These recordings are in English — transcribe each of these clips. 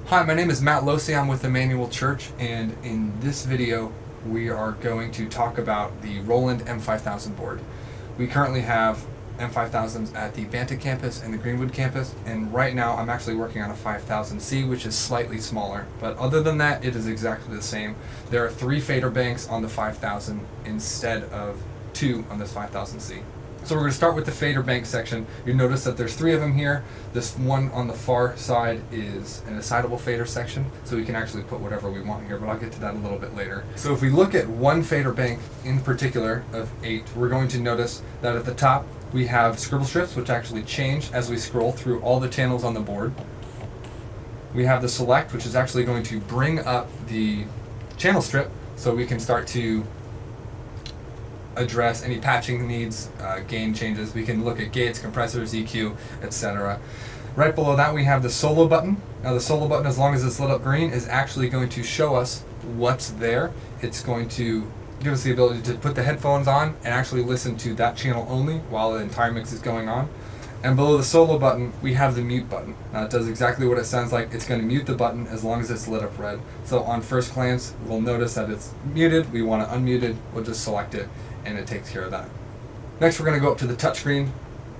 Hi, my name is Matt Losey. I'm with Emmanuel Church, and in this video we are going to talk about the Roland M5000 board. We currently have M5000s at the Banta campus and the Greenwood campus, and right now I'm actually working on a 5000C, which is slightly smaller, but other than that it is exactly the same. There are 3 fader banks on the 5000 instead of 2 on this 5000C. So we're going to start with the fader bank section. You'll notice that there's 3 of them here. This one on the far side is an excitable fader section, so we can actually put whatever we want here, but I'll get to that a little bit later. So if we look at one fader bank in particular of 8, we're going to notice that at the top we have scribble strips, which actually change as we scroll through all the channels on the board. We have the select, which is actually going to bring up the channel strip so we can start to address any patching needs, gain changes. We can look at gates, compressors, EQ, etc. Right below that we have the solo button. Now the solo button, as long as it's lit up green, is actually going to show us what's there. It's going to give us the ability to put the headphones on and actually listen to that channel only while the entire mix is going on. And below the solo button we have the mute button. Now it does exactly what it sounds like. It's going to mute the button as long as it's lit up red. So on first glance we'll notice that it's muted. We want it unmuted, we'll just select it and it takes care of that. Next we're going to go up to the touchscreen.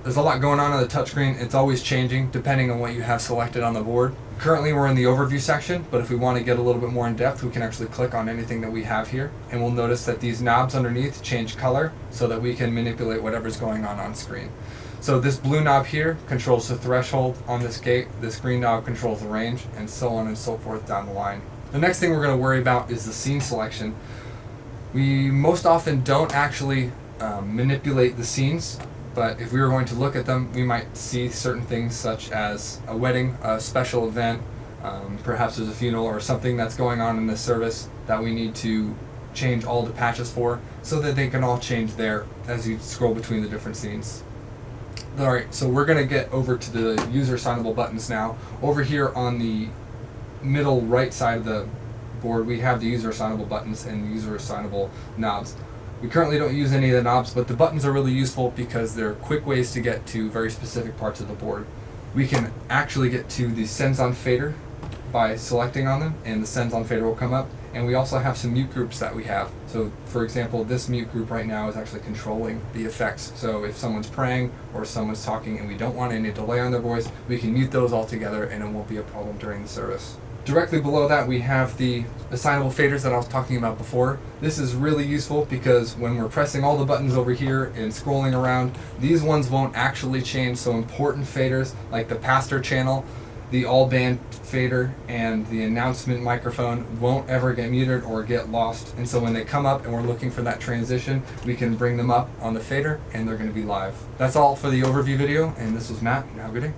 There's a lot going on the touchscreen. It's always changing depending on what you have selected on the board. Currently we're in the overview section, but if we want to get a little bit more in depth we can actually click on anything that we have here, and we'll notice that these knobs underneath change color so that we can manipulate whatever's going on screen. So this blue knob here controls the threshold on this gate, this green knob controls the range, and so on and so forth down the line. The next thing we're going to worry about is the scene selection. We most often don't actually manipulate the scenes, but if we were going to look at them, we might see certain things such as a wedding, a special event, perhaps there's a funeral or something that's going on in the service that we need to change all the patches for so that they can all change there as you scroll between the different scenes. Alright, so we're going to get over to the user assignable buttons now. Over here on the middle right side of the board we have the user assignable buttons and the user assignable knobs. We currently don't use any of the knobs, but the buttons are really useful because they're quick ways to get to very specific parts of the board. We can actually get to the sends on fader by selecting on them, and the sends on fader will come up, and we also have some mute groups that we have. So for example, this mute group right now is actually controlling the effects. So if someone's praying or someone's talking and we don't want any delay on their voice, we can mute those all together and it won't be a problem during the service. Directly below that we have the assignable faders that I was talking about before. This is really useful because when we're pressing all the buttons over here and scrolling around, these ones won't actually change, so important faders like the pastor channel, the all band fader, and the announcement microphone won't ever get muted or get lost, and so when they come up and we're looking for that transition, we can bring them up on the fader and they're going to be live. That's all for the overview video, and this was Matt, and have a good day.